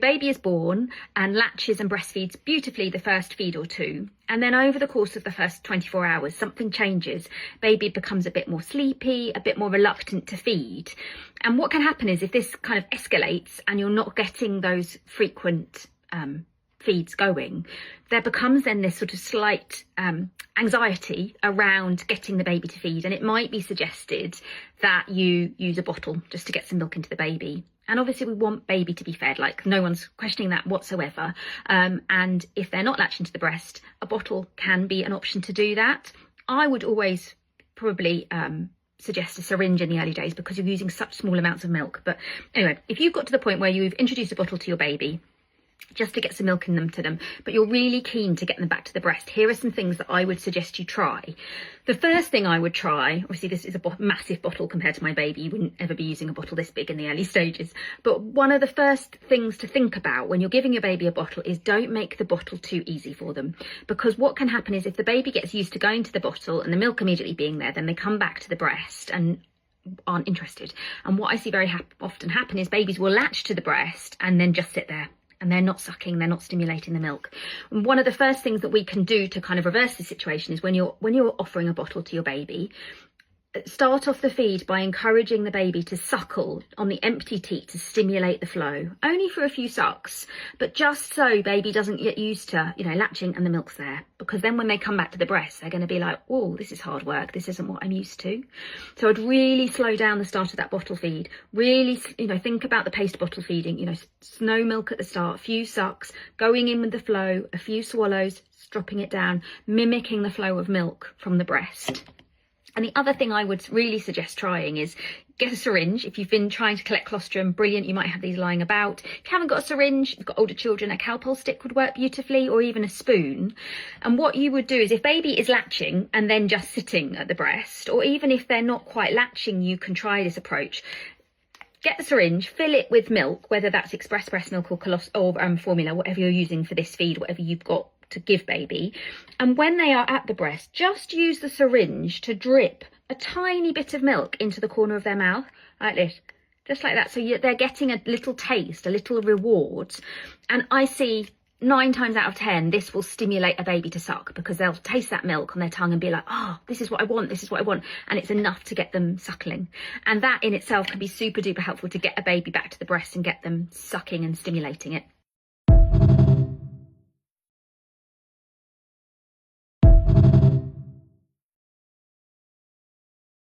Baby is born and latches and breastfeeds beautifully the first feed or two, and then over the course of the first 24 hours something changes. Baby becomes a bit more sleepy, a bit more reluctant to feed, and what can happen is if this kind of escalates and you're not getting those frequent feeds going, there becomes then this sort of slight anxiety around getting the baby to feed, and it might be suggested that you use a bottle just to get some milk into the baby. And obviously we want baby to be fed, like no one's questioning that whatsoever. And if they're not latching to the breast, a bottle can be an option to do that. I would always probably suggest a syringe in the early days because you're using such small amounts of milk. But anyway, if you've got to the point where you've introduced a bottle to your baby just to get some milk in them to them, but you're really keen to get them back to the breast, here are some things that I would suggest you try. The first thing I would try, obviously this is a massive bottle compared to my baby, you wouldn't ever be using a bottle this big in the early stages, but one of the first things to think about when you're giving your baby a bottle is don't make the bottle too easy for them, because what can happen is if the baby gets used to going to the bottle and the milk immediately being there, then they come back to the breast and aren't interested. And what I see very often happen is babies will latch to the breast and then just sit there, and they're not sucking, they're not stimulating the milk. And one of the first things that we can do to kind of reverse the situation is when you're offering a bottle to your baby, start off the feed by encouraging the baby to suckle on the empty teat to stimulate the flow, only for a few sucks, but just so baby doesn't get used to, latching and the milk's there, because then when they come back to the breast, they're going to be like, oh, this is hard work, this isn't what I'm used to. So I'd really slow down the start of that bottle feed, really, think about the paced bottle feeding, no milk at the start, few sucks, going in with the flow, a few swallows, dropping it down, mimicking the flow of milk from the breast. And the other thing I would really suggest trying is get a syringe. If you've been trying to collect colostrum, brilliant, you might have these lying about. If you haven't got a syringe, you've got older children, a Calpol stick would work beautifully, or even a spoon. And what you would do is if baby is latching and then just sitting at the breast, or even if they're not quite latching, you can try this approach. Get the syringe, fill it with milk, whether that's express breast milk or formula, whatever you're using for this feed, whatever you've got to give baby. And when they are at the breast, just use the syringe to drip a tiny bit of milk into the corner of their mouth, like this, just like that. So they're getting a little taste, a little reward. And I see 9 times out of 10, this will stimulate a baby to suck, because they'll taste that milk on their tongue and be like, oh, this is what I want, this is what I want. And it's enough to get them suckling. And that in itself can be super duper helpful to get a baby back to the breast and get them sucking and stimulating it.